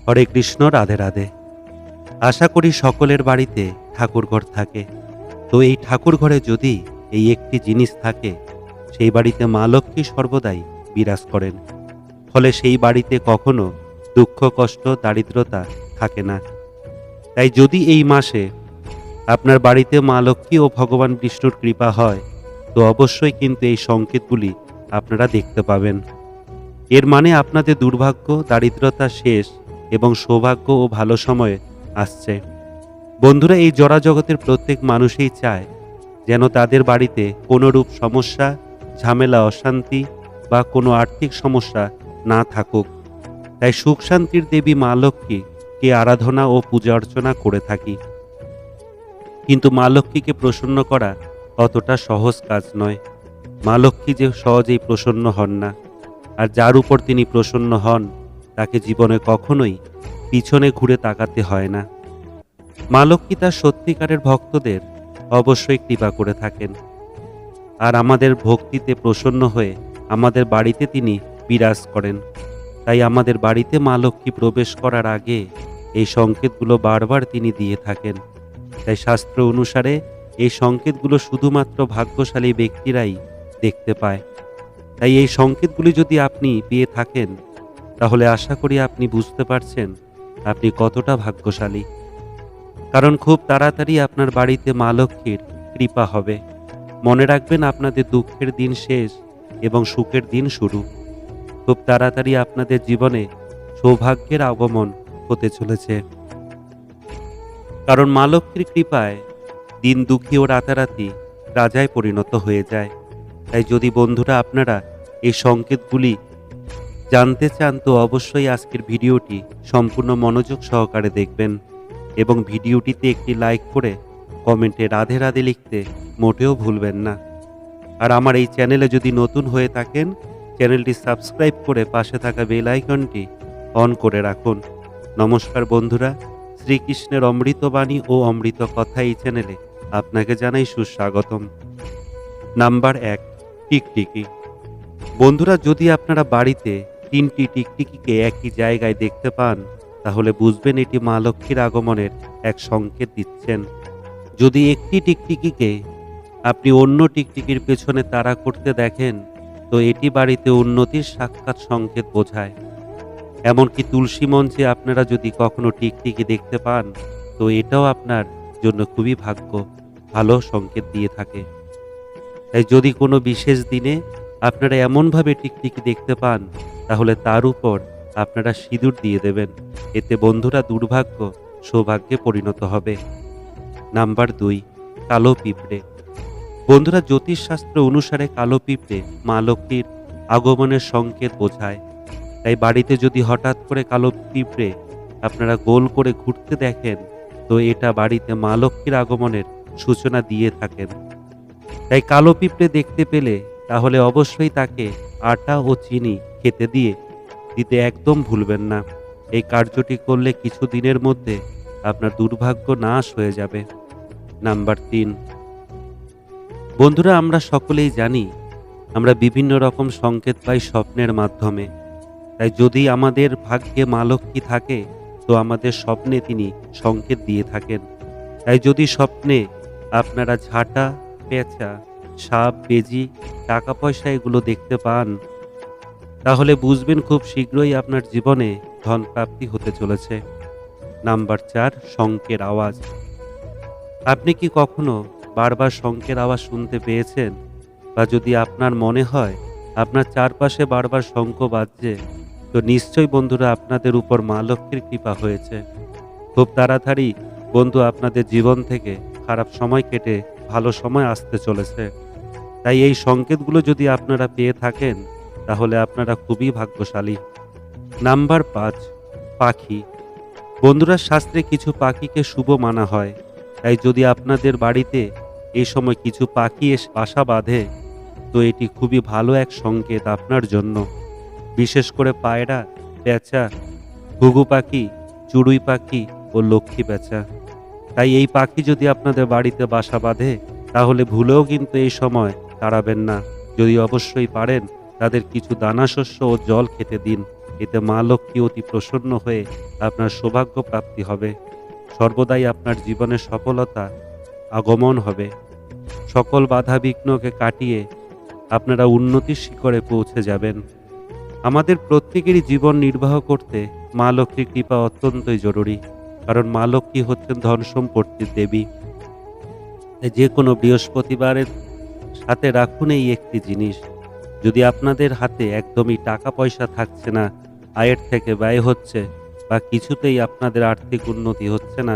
হরে কৃষ্ণ, রাধে রাধে। আশা করি সকলের বাড়িতে ঠাকুরঘর থাকে। তো এই ঠাকুরঘরে যদি এই একটি জিনিস থাকে, সেই বাড়িতে মা লক্ষ্মী সর্বদাই বিরাজ করেন। ফলে সেই বাড়িতে কখনো দুঃখ, কষ্ট, দারিদ্রতা থাকে না। তাই যদি এই মাসে আপনার বাড়িতে মা লক্ষ্মী ও ভগবান বিষ্ণুর কৃপা হয়, তো অবশ্যই কিন্তু এই সংকেতগুলি আপনারা দেখতে পাবেন। এর মানে আপনাদের দুর্ভাগ্য, দারিদ্রতা শেষ এবং সৌভাগ্য ও ভালো সময় আসছে। বন্ধুরা, এই জড়াজগতের প্রত্যেক মানুষই চায় যেন তাদের বাড়িতে কোনোরূপ সমস্যা, ঝামেলা, অশান্তি বা কোনো আর্থিক সমস্যা না থাকুক। তাই সুখ শান্তির দেবী মা লক্ষ্মীকে আরাধনা ও পূজা অর্চনা করে থাকি। কিন্তু মা লক্ষ্মীকে প্রসন্ন করা অতটা সহজ কাজ নয়। মা লক্ষ্মী যে সহজেই প্রসন্ন হন না, আর যার উপর তিনি প্রসন্ন হন তাকে জীবনে কখনোই পিছনে ঘুরে তাকাতে হয় না। মা লক্ষ্মী তার সত্যিকারের ভক্তদের অবশ্যই কৃপা করে থাকেন, আর আমাদের ভক্তিতে প্রসন্ন হয়ে আমাদের বাড়িতে তিনি বিরাজ করেন। তাই আমাদের বাড়িতে মা লক্ষ্মী প্রবেশ করার আগে এই সংকেতগুলো বারবার তিনি দিয়ে থাকেন। তাই শাস্ত্র অনুসারে এই সংকেতগুলো শুধুমাত্র ভাগ্যশালী ব্যক্তিরাই দেখতে পায়। তাই এই সংকেতগুলি যদি আপনি পেয়ে থাকেন, তাহলে আশা করি আপনি বুঝতে পারছেন আপনি কতটা ভাগ্যশালী। কারণ খুব তাড়াতাড়ি আপনার বাড়িতে মা লক্ষ্মীর কৃপা হবে। মনে রাখবেন, আপনাদের দুঃখের দিন শেষ এবং সুখের দিন শুরু। খুব তাড়াতাড়ি আপনাদের জীবনে সৌভাগ্যের আগমন হতে চলেছে। কারণ মা লক্ষ্মীর কৃপায় দিন দুঃখী ও রাতারাতি রাজায় পরিণত হয়ে যায়। তাই যদি বন্ধুরা আপনারা এই সংকেতগুলি জানতে চান, তো অবশ্যই আজকের ভিডিওটি সম্পূর্ণ মনোযোগ সহকারে দেখবেন এবং ভিডিওটিতে একটি লাইক করে কমেন্টে রাধে রাধে লিখতে মোটেও ভুলবেন না। আর আমার এই চ্যানেলে যদি নতুন হয়ে থাকেন, চ্যানেলটি সাবস্ক্রাইব করে পাশে থাকা বেল আইকনটি অন করে রাখুন। নমস্কার বন্ধুরা, শ্রীকৃষ্ণের অমৃতবাণী ও অমৃত কথা এই চ্যানেলে আপনাকে জানাই সুস্বাগতম। নাম্বার 1, টিকটিকি। বন্ধুরা, যদি আপনারা বাড়িতে 3টি টিকটিকিকে একই জায়গায় দেখতে পান, তাহলে বুঝবেন এটি মা লক্ষ্মীর আগমনের এক সংকেত দিচ্ছেন। যদি একটি টিকটিকিকে আপনি অন্য টিকটিকির পেছনে তাড়া করতে দেখেন, তো এটি বাড়িতে উন্নতির সাক্ষাৎ সংকেত বোঝায়। এমনকি তুলসী মঞ্চে আপনারা যদি কখনো টিকটিকি দেখতে পান, তো এটাও আপনার জন্য খুবই ভালো সংকেত দিয়ে থাকে। তাই যদি কোনো বিশেষ দিনে আপনারা এমনভাবে টিকটিকি দেখতে পান, তাহলে তার উপর আপনারা সিঁদুর দিয়ে দেবেন। এতে বন্ধুরা দুর্ভাগ্য সৌভাগ্যে পরিণত হবে। নাম্বার 2, কালো পিঁপড়ে। বন্ধুরা, জ্যোতিষশাস্ত্র অনুসারে কালো পিঁপড়ে মা লক্ষ্মীর আগমনের সংকেত বোঝায়। তাই বাড়িতে যদি হঠাৎ করে কালো পিঁপড়ে আপনারা গোল করে ঘুরতে দেখেন, তো এটা বাড়িতে মা লক্ষ্মীর আগমনের সূচনা দিয়ে থাকেন। তাই কালো পিঁপড়ে দেখতে পেলে তাহলে অবশ্যই তাকে আটা ও চিনি খেতে দিতে একদম ভুলবেন না। এই কার্যটি করলে কিছু দিনের মধ্যে আপনার দুর্ভাগ্য নাশ হয়ে যাবে। নাম্বার 3, বন্ধুরা, আমরা সকলেই জানি আমরা বিভিন্ন রকম সংকেত পাই স্বপ্নের মাধ্যমে। তাই যদি আমাদের ভাগ্যে মা লক্ষ্মী থাকে, তো আমাদের স্বপ্নে তিনি সংকেত দিয়ে থাকেন। তাই যদি স্বপ্নে আপনারা ঝাঁটা, পেঁচা, সাপ, বেজি, টাকা পয়সা এগুলো দেখতে পান, তাহলে বুঝবেন খুব শীঘ্রই আপনার জীবনে ধন প্রাপ্তি হতে চলেছে। নাম্বার 4, শঙ্খের আওয়াজ। আপনি কি কখনো বারবার শঙ্খের আওয়াজ শুনতে পেয়েছেন? বা যদি আপনার মনে হয় আপনার চারপাশে বারবার শঙ্খ বাজছে, তো নিশ্চয়ই বন্ধুরা আপনাদের উপর মা লক্ষ্মীর কৃপা হয়েছে। খুব তাড়াতাড়ি বন্ধু আপনাদের জীবন থেকে খারাপ সময় কেটে ভালো সময় আসতে চলেছে। তাই এই সংকেতগুলো যদি আপনারা পেয়ে থাকেন, তাহলে আপনারা খুবই ভাগ্যশালী। নাম্বার 5, পাখি। বন্ধুরা, শাস্ত্রে কিছু পাখিকে শুভ মানা হয়। তাই যদি আপনাদের বাড়িতে এই সময় কিছু পাখি এসে বাসা বাঁধে, তো এটি খুবই ভালো এক সংকেত আপনার জন্য। বিশেষ করে পায়রা, পেঁচা, ঘুঘু পাখি, চড়ুই পাখি ও লক্ষ্মী পেঁচা। তাই এই পাখি যদি আপনাদের বাড়িতে বাসা বাঁধে, তাহলে ভুলেও কিন্তু এই সময় তাড়াবেন না। যদি অবশ্যই পারেন, তাদের কিছু দানাশস্য ও জল খেতে দিন। এতে মা লক্ষ্মী অতি প্রসন্ন হয়ে আপনার সৌভাগ্য প্রাপ্তি হবে। সর্বদাই আপনার জীবনে সফলতা আগমন হবে। সকল বাধা বিঘ্নকে কাটিয়ে আপনারা উন্নতির শিখরে পৌঁছে যাবেন। আমাদের প্রত্যেকেরই জীবন নির্বাহ করতে মা লক্ষ্মীর কৃপা অত্যন্তই জরুরি, কারণ মা লক্ষ্মী হচ্ছেন ধন সম্পত্তির দেবী। তাই যে কোনো বৃহস্পতিবারের সাথে রাখুন এই একটি জিনিস। যদি আপনাদের হাতে একদমই টাকা পয়সা থাকছে না, আয়ের থেকে ব্যয় হচ্ছে, বা কিছুতেই আপনাদের আর্থিক উন্নতি হচ্ছে না,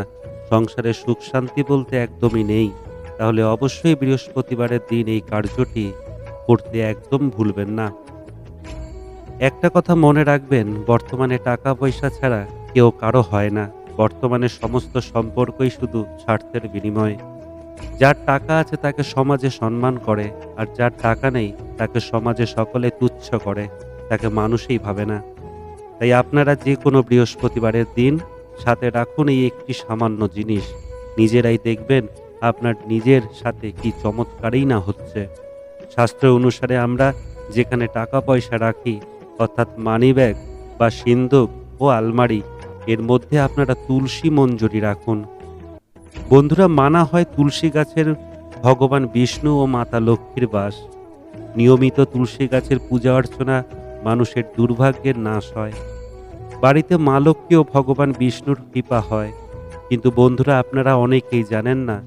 সংসারে সুখ শান্তি বলতে একদমই নেই, তাহলে অবশ্যই বৃহস্পতিবারের দিন এই কার্যটি করতে একদম ভুলবেন না। একটা কথা মনে রাখবেন, বর্তমানে টাকা পয়সা ছাড়া কেউ কারো হয় না। বর্তমানে সমস্ত সম্পর্কই শুধু স্বার্থের বিনিময়ে। যার টাকা আছে তাকে সমাজে সম্মান করে, আর যার টাকা নেই তাকে সমাজে সকলে তুচ্ছ করে, তাকে মানুষই ভাবে না। তাই আপনারা যে কোনো বৃহস্পতিবারের দিন সাথে রাখুন এই একটি সামান্য জিনিস। নিজেরাই দেখবেন আপনার নিজের সাথে কি চমৎকারই না হচ্ছে। শাস্ত্র অনুসারে আমরা যেখানে টাকা পয়সা রাখি, অর্থাৎ মানি ব্যাগ বা সিন্দুক ও আলমারি, এর মধ্যে আপনারা তুলসী মঞ্জরি রাখুন। বন্ধুরা, মানা হয় তুলসী গাছের ভগবান বিষ্ণু ও মাতা লক্ষ্মীর বাস। নিয়মিত তুলসী গাছের পূজা অর্চনা মানুষের দুর্ভাগ্যের নাশ হয়। বাড়িতে মা লক্ষ্মী ও ভগবান বিষ্ণুর কৃপা হয়। কিন্তু বন্ধুরা, আপনারা অনেকেই জানেন না,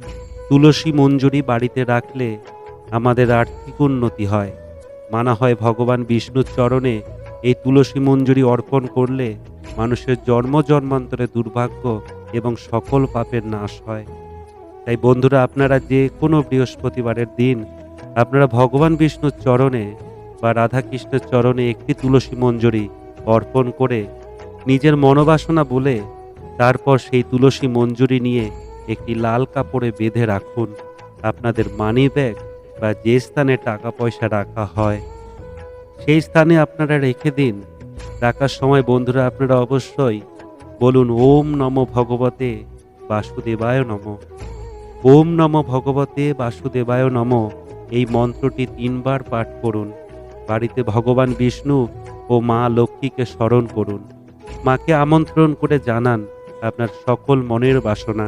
তুলসী মঞ্জরি বাড়িতে রাখলে আমাদের আর্থিক উন্নতি হয়। মানা হয় ভগবান বিষ্ণুর চরণে এই তুলসী মঞ্জরি অর্পণ করলে মানুষের জন্ম জন্মান্তরে দুর্ভাগ্য এবং সকল পাপের নাশ হয়। তাই বন্ধুরা, আপনারা যে কোনো বৃহস্পতিবারের দিন আপনারা ভগবান বিষ্ণুর চরণে বা রাধাকৃষ্ণের চরণে একটি তুলসী মঞ্জরি অর্পণ করে নিজের মনোবাসনা বলে তারপর সেই তুলসী মঞ্জরি নিয়ে একটি লাল কাপড়ে বেঁধে রাখুন আপনাদের মানি ব্যাগ বা যে স্থানে টাকা পয়সা রাখা হয় সেই স্থানে আপনারা রেখে দিন। রাখার সময় বন্ধুরা আপনারা অবশ্যই বলুন, ওম নমো ভগবতে বাসুদেবায় নমঃ। ওম নমো ভগবতে বাসুদেবায় নমঃ এই মন্ত্রটি 3 বার পাঠ করুন। বাড়িতে ভগবান বিষ্ণু ও মা লক্ষ্মীকে স্মরণ করুন। মাকে আমন্ত্রণ করে জানান আপনার সকল মনের বাসনা।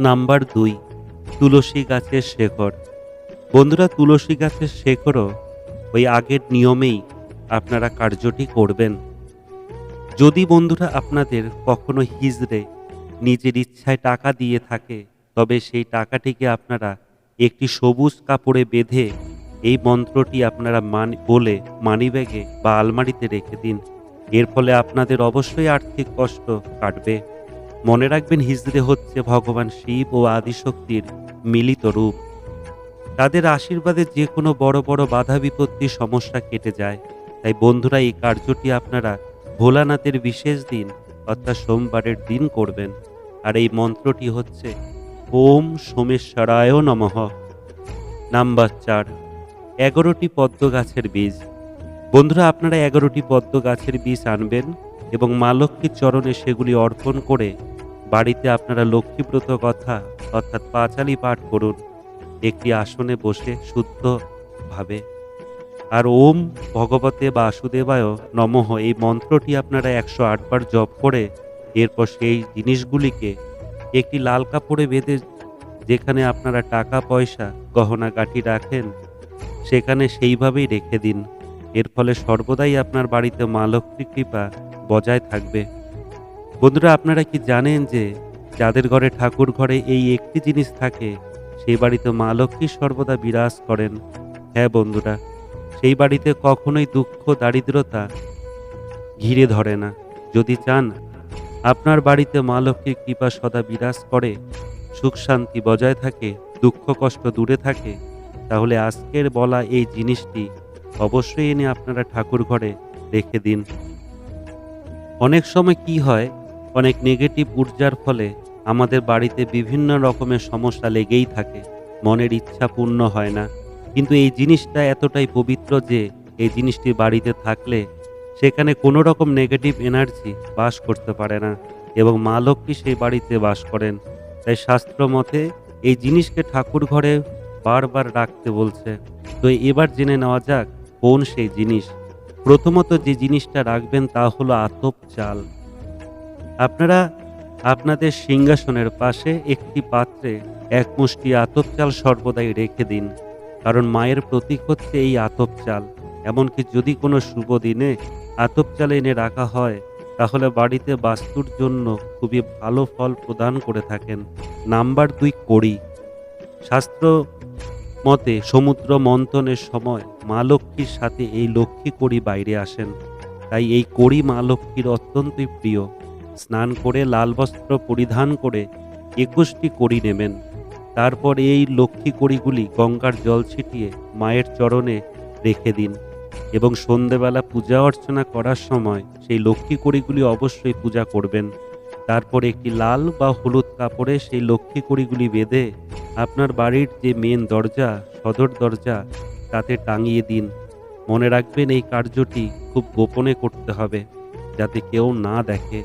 নাম্বার 2, তুলসী গাছের শেকড়। বন্ধুরা, তুলসী গাছের শেকড়ও ওই আগের নিয়মেই আপনারা কার্যটি করবেন। যদি বন্ধুরা আপনাদের কখনো হিজড়ে নিজের ইচ্ছায় টাকা দিয়ে থাকে, তবে সেই টাকাটিকে আপনারা একটি সবুজ কাপড়ে বেঁধে এই মন্ত্রটি আপনারা বলে মানিব্যাগে বা আলমারিতে রেখে দিন। এর ফলে আপনাদের অবশ্যই আর্থিক কষ্ট কাটবে। মনে রাখবেন, হিজড়ে হচ্ছে ভগবান শিব ও আদিশক্তির মিলিত রূপ। তাদের আশীর্বাদে যে কোনো বড় বড় বাধা বিপত্তি সমস্যা কেটে যায়। তাই বন্ধুরা, এই কার্যটি আপনারা ভোলানাথের বিশেষ দিন অর্থাৎ সোমবারের দিন করবেন। আর এই মন্ত্রটি হচ্ছে ওম সোমেশ্বরায় নমঃ। নাম্বার 4, 11টি পদ্ম গাছের বীজ। বন্ধুরা, আপনারা 11টি পদ্ম গাছের বীজ আনবেন এবং মা লক্ষ্মীর চরণে সেগুলি অর্পণ করে বাড়িতে আপনারা লক্ষ্মীব্রত কথা অর্থাৎ পাঁচালি পাঠ করুন একটি আসনে বসে শুদ্ধভাবে। আর ওম ভগবতে বাসুদেবায় নমঃ এই মন্ত্রটি আপনারা 108 বার জপ করে এরপর সেই জিনিসগুলিকে একটি লাল কাপড়ে বেঁধে যেখানে আপনারা টাকা পয়সা গহনা গাঁটি রাখেন সেখানে সেইভাবেই রেখে দিন। এর ফলে সর্বদাই আপনার বাড়িতে মা লক্ষ্মীর কৃপা বজায় থাকবে। বন্ধুরা, আপনারা কি জানেন যে যাদের ঘরে ঠাকুর ঘরে এই একটি জিনিস থাকে সেই বাড়িতে মা লক্ষ্মী সর্বদা বিরাজ করেন? হ্যাঁ বন্ধুরা, সেই বাড়িতে কখনোই দুঃখ দারিদ্রতা ঘিরে ধরে না। যদি চান আপনার বাড়িতে মা লক্ষ্মীর কৃপা সদা বিরাজ করে, সুখ শান্তি বজায় থাকে, দুঃখ কষ্ট দূরে থাকে, তাহলে আজকের বলা এই জিনিসটি অবশ্যই এনে আপনারা ঠাকুর ঘরে রেখে দিন। অনেক সময় কি হয়, অনেক নেগেটিভ ঊর্জার ফলে আমাদের বাড়িতে বিভিন্ন রকমের সমস্যা লেগেই থাকে, মনের ইচ্ছা পূর্ণ হয় না। কিন্তু এই জিনিসটা এতটাই পবিত্র যে এই জিনিসটি বাড়িতে থাকলে সেখানে কোনো রকম নেগেটিভ এনার্জি বাস করতে পারে না এবং মা লক্ষ্মী সেই বাড়িতে বাস করেন। তাই শাস্ত্র মতে এই জিনিসকে ঠাকুর ঘরে বারবার রাখতে বলছে। তো এবার জেনে নেওয়া যাক কোন সেই জিনিস? প্রথমত যে জিনিসটা রাখবেন তা হলো আতপ চাল। আপনারা আপনাদের সিংহাসনের পাশে একটি পাত্রে এক মুষ্টি আতপ চাল সর্বদাই রেখে দিন। কারণ মায়ের প্রতীক হচ্ছে এই আতপ চাল। এমনকি যদি কোনো শুভ দিনে আতপ চাল এনে রাখা হয়, তাহলে বাড়িতে বাস্তুর জন্য খুবই ভালো ফল প্রদান করে থাকেন। নাম্বার ২, কড়ি। শাস্ত্র মতে সমুদ্র মন্থনের সময় মা লক্ষ্মীর সাথে এই লক্ষ্মী কড়ি বাইরে আসেন। তাই এই কড়ি মা লক্ষ্মীর অত্যন্তই প্রিয়। স্নান করে লাল বস্ত্র পরিধান করে ২১টি কড়ি নেবেন। তারপর এই লক্ষ্মী কড়িগুলি গঙ্গার জল ছিটিয়ে মায়ের চরণে রেখে দিন এবং সন্ধেবেলা পূজা অর্চনা করার সময় সেই লক্ষ্মী কড়িগুলি অবশ্যই পূজা করবেন। তারপর একটি লাল বা হলুদ কাপড়ে সেই লক্ষ্মী কড়িগুলি বেঁধে আপনার বাড়ির যে মেন দরজা, সদর দরজা, তাতে টাঙিয়ে দিন। মনে রাখবেন এই কার্যটি খুব গোপনে করতে হবে, যাতে কেউ না দেখে।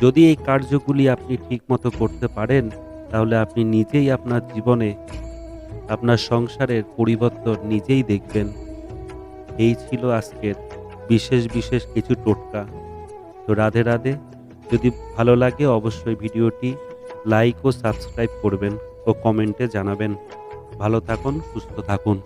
যদি এই কার্যগুলি আপনি ঠিকমতো করতে পারেন, তাহলে আপনি নিজেই আপনার জীবনে আপনার সংসারের পরিবর্তন নিজেই দেখবেন। এই ছিল আজকের বিশেষ কিছু টোটকা। তো রাধে রাধে। যদি ভালো লাগে অবশ্যই ভিডিওটি লাইক ও সাবস্ক্রাইব করবেন ও কমেন্টে জানাবেন। ভালো থাকুন, সুস্থ থাকুন।